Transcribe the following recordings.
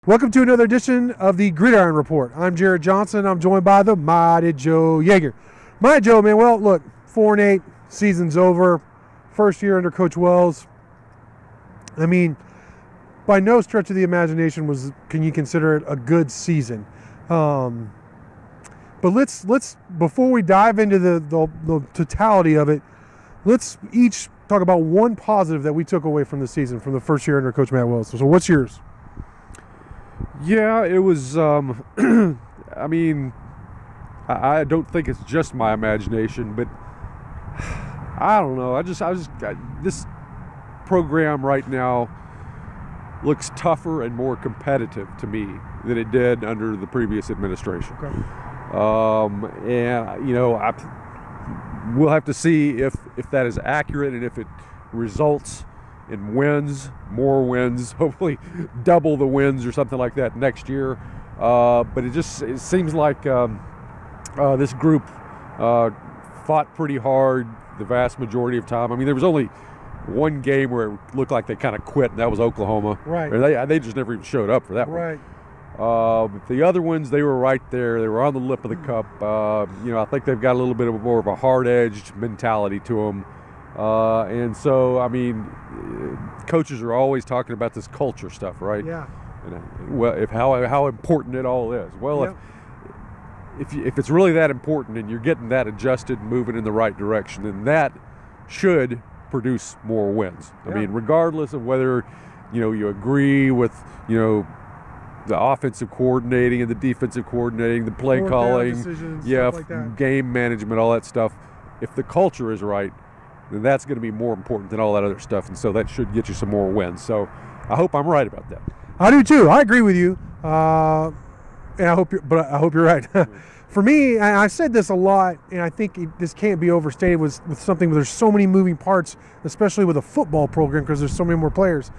Welcome to another edition of the Gridiron Report. I'm Jarret Johnson. I'm joined by the mighty Joe Yeager. Mighty Joe, man, well, look, 4-8, season's over. First year under Coach Wells. I mean, by no stretch of the imagination can you consider it a good season. But let's before we dive into the totality of it, let's each talk about one positive that we took away from the season, from the first year under Coach Matt Wells. So what's yours? Yeah, it was, I mean, I don't think it's just my imagination, but I don't know. This program right now looks tougher and more competitive to me than it did under the previous administration. Okay. And, you know, we'll have to see if that is accurate and if it results in wins, more wins, hopefully double the wins or something like that next year. But it seems like this group fought pretty hard the vast majority of time. I mean, there was only one game where it looked like they kind of quit, and that was Oklahoma. Right. They just never even showed up for that one. Right. But the other ones, they were right there. They were on the lip of the cup. You know, I think they've got a little bit more of a hard-edged mentality to them. And so, I mean, coaches are always talking about this culture stuff, right? Yeah. And, well, how important it all is. Well, Yep. if it's really that important and you're getting that adjusted, moving in the right direction, then that should produce more wins. Yeah. I mean, regardless of whether, you know, you agree with, you know, the offensive coordinating and the defensive coordinating, the play Fourth down calling, decisions, yeah, stuff like that. game management, all that stuff. If the culture is right, then that's going to be more important than all that other stuff, and so that should get you some more wins. So I hope I'm right about that. I do too. I agree with you, and I hope you're right. For me, and I said this a lot, and I think this can't be overstated with something where there's so many moving parts, especially with a football program because there's so many more players,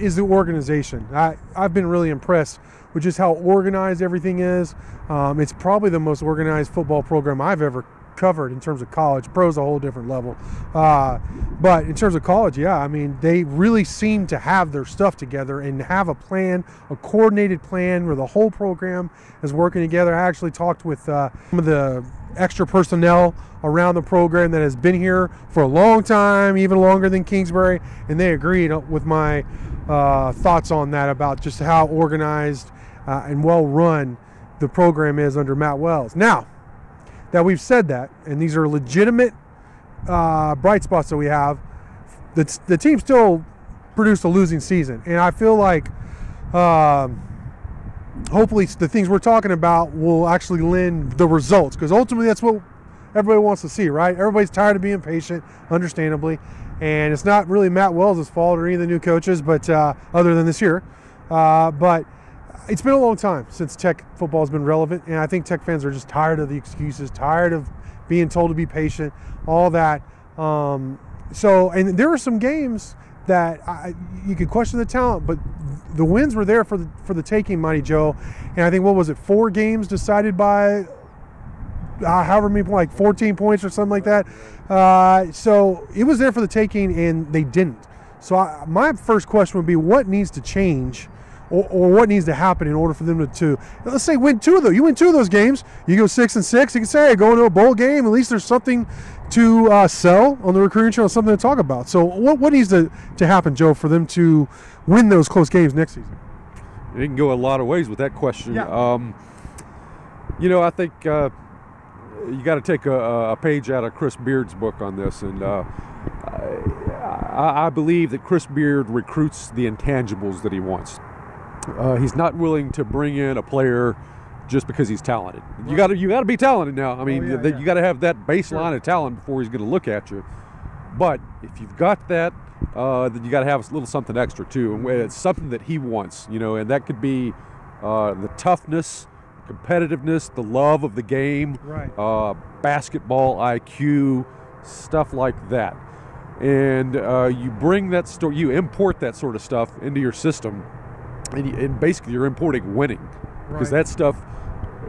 is the organization. I've been really impressed with just how organized everything is. It's probably the most organized football program I've ever covered in terms of college. Pro's a whole different level. But in terms of college, yeah, I mean, they really seem to have their stuff together and have a plan, a coordinated plan where the whole program is working together. I actually talked with some of the extra personnel around the program that has been here for a long time, even longer than Kingsbury, and they agreed with my thoughts on that about just how organized and well run the program is under Matt Wells. Now, that we've said that, and these are legitimate bright spots that we have, the team still produced a losing season. And I feel like hopefully the things we're talking about will actually lend the results, because ultimately that's what everybody wants to see, right? Everybody's tired of being patient, understandably. And it's not really Matt Wells' fault or any of the new coaches, but other than this year. But it's been a long time since Tech football has been relevant, and I think Tech fans are just tired of the excuses, tired of being told to be patient, all that. And there were some games that you could question the talent, but the wins were there for the taking, Mighty Joe. And I think, what was it, 4 games decided by however many, like 14 points or something like that. So it was there for the taking, and they didn't. So my first question would be, what needs to change? Or what needs to happen in order for them to let's say, win 2 of those. You win 2 of those games, you go 6-6. You can say, hey, go into a bowl game. At least there's something to sell on the recruiting channel, something to talk about. So what needs to happen, Joe, for them to win those close games next season? You can go a lot of ways with that question. Yeah. You know, I think you got to take a page out of Chris Beard's book on this, and I believe that Chris Beard recruits the intangibles that he wants. He's not willing to bring in a player just because he's talented. Right. You got to be talented now. I mean, you got to have that baseline of talent before he's going to look at you. But if you've got that, then you got to have a little something extra too, and it's something that he wants, you know, and that could be the toughness, competitiveness, the love of the game, right. Basketball IQ, stuff like that. And you bring that you import that sort of stuff into your system. And basically you're importing winning, because that stuff,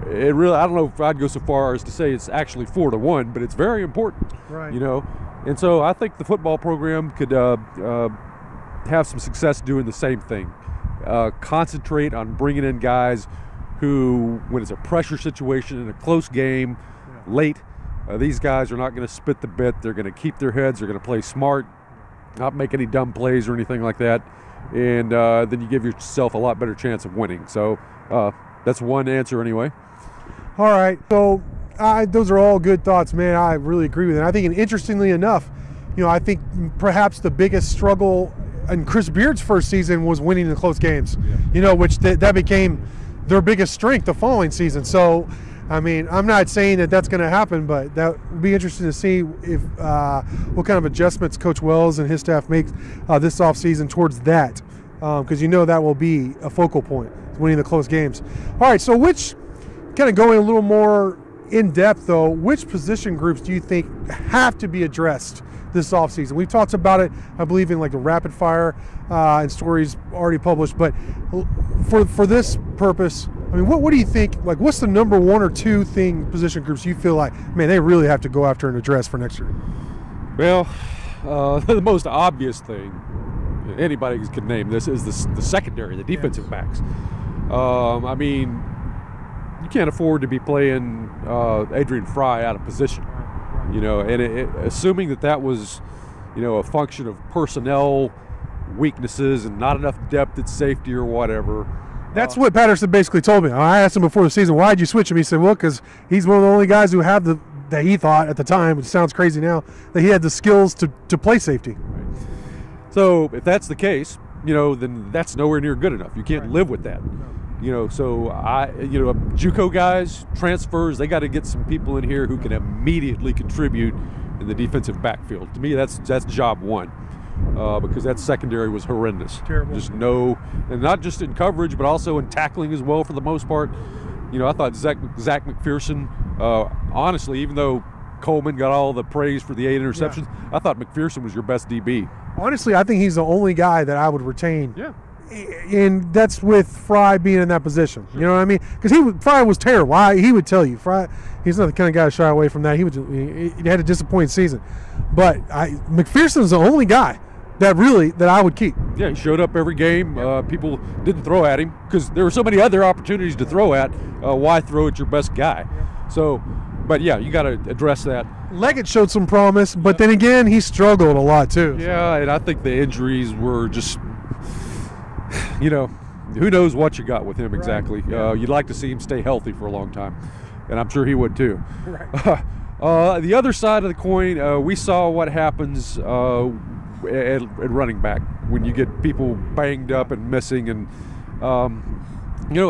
it really, I don't know if I'd go so far as to say it's actually 4-1, but it's very important, right. You know. And so I think the football program could have some success doing the same thing. concentrate on bringing in guys who, when it's a pressure situation in a close game, late, these guys are not going to spit the bit. They're going to keep their heads. They're going to play smart, not make any dumb plays or anything like that. And then you give yourself a lot better chance of winning. So that's one answer anyway. All right. So those are all good thoughts, man. I really agree with it. I think, and interestingly enough, I think perhaps the biggest struggle in Chris Beard's first season was winning the close games, which that became their biggest strength the following season. So, I mean, I'm not saying that that's going to happen, but that would be interesting to see if what kind of adjustments Coach Wells and his staff make this offseason towards that, because that will be a focal point, winning the close games. All right, so kind of going a little more in depth, though, which position groups do you think have to be addressed this offseason? We've talked about it, I believe, in like the rapid fire and stories already published, but for this purpose, I mean, what do you think, like, what's the number one or two position groups you feel like, man, they really have to go after and address for next year? Well, the most obvious thing anybody can name this is the secondary, the defensive backs. I mean, you can't afford to be playing Adrian Fry out of position, and assuming that was, a function of personnel weaknesses and not enough depth at safety or whatever. That's what Patterson basically told me. I asked him before the season, why'd you switch him? He said, well, because he's one of the only guys who have that he thought at the time, which sounds crazy now, that he had the skills to play safety. Right. So if that's the case, then that's nowhere near good enough. You can't live with that. So JUCO guys, transfers, they got to get some people in here who can immediately contribute in the defensive backfield. To me, that's job one, because that secondary was horrendous. Terrible. Just and not just in coverage, but also in tackling as well for the most part. I thought Zach McPherson, honestly, even though Coleman got all the praise for the 8 interceptions, I thought McPherson was your best DB. Honestly, I think he's the only guy that I would retain. Yeah. And that's with Fry being in that position. You know what I mean? Because Fry was terrible. He would tell you. Fry, he's not the kind of guy to shy away from that. He had a disappointing season. But McPherson's the only guy that I would keep. Yeah, he showed up every game. People didn't throw at him because there were so many other opportunities to throw at. Why throw at your best guy? Yeah. So, but yeah, you got to address that. Leggett showed some promise, but then again, he struggled a lot too. Yeah, and I think the injuries were just, who knows what you got with him exactly. Right. Yeah. You'd like to see him stay healthy for a long time, and I'm sure he would too. Right. The other side of the coin, we saw what happens at running back when you get people banged up and missing, and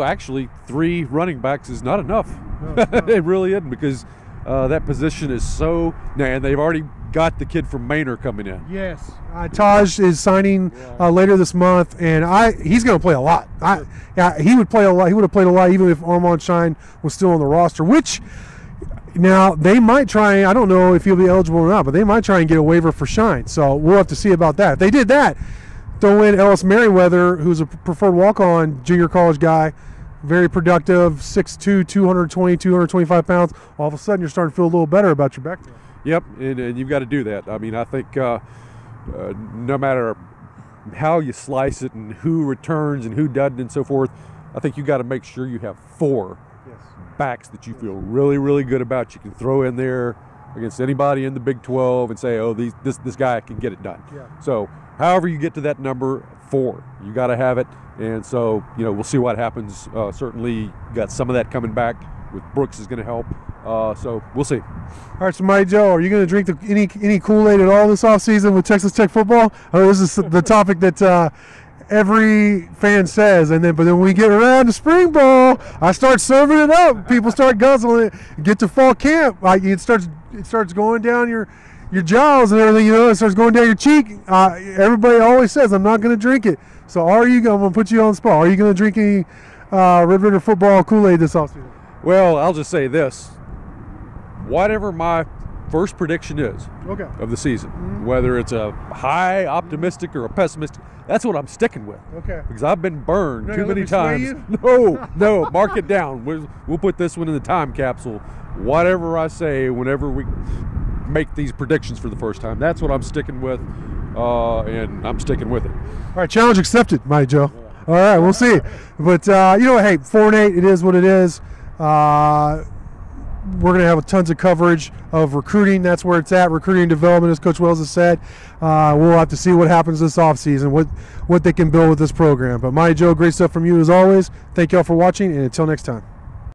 actually 3 running backs is not enough. No. It really isn't, because that position is so, and they've already got the kid from Manor coming in. Yes, Taj is signing later this month, and he's going to play a lot. He would play a lot. He would have played a lot even if Armand Shine was still on the roster, which now they might try. I don't know if he'll be eligible or not, but they might try and get a waiver for Shine. So we'll have to see about that. If they did that, throw in Ellis Merriweather, who's a preferred walk-on junior college guy, very productive, 6'2", 220, 225 pounds. All of a sudden, you're starting to feel a little better about your backfield. Yep, and you've got to do that. I mean, I think no matter how you slice it and who returns and who doesn't and so forth, I think you got to make sure you have 4 backs that you feel really, really good about. You can throw in there against anybody in the Big 12 and say, oh, this guy can get it done. Yeah. So however you get to that number 4, you got to have it. And so, we'll see what happens. Certainly you got some of that coming back with Brooks is going to help. So we'll see. All right, so Mighty Joe, are you going to drink any Kool-Aid at all this offseason with Texas Tech football? This is the topic that every fan says, but then when we get around to spring ball, I start serving it up. People start guzzling it. Get to fall camp, it starts going down your jaws and everything. It starts going down your cheek. Everybody always says I'm not going to drink it. So I'm going to put you on the spot. Are you going to drink any Red Raider football Kool-Aid this offseason? Well, I'll just say this. Whatever my first prediction is of the season, whether it's a high optimistic or a pessimistic, that's what I'm sticking with. Okay. Because I've been burned too many times. No, mark it down. We'll put this one in the time capsule. Whatever I say, whenever we make these predictions for the first time, that's what I'm sticking with, and I'm sticking with it. All right, challenge accepted, Mighty Joe. All right, we'll see. But, hey, 4-8, it is what it is. We're going to have tons of coverage of recruiting. That's where it's at, recruiting and development, as Coach Wells has said. We'll have to see what happens this offseason, what they can build with this program. But, Joe, great stuff from you as always. Thank you all for watching, and until next time.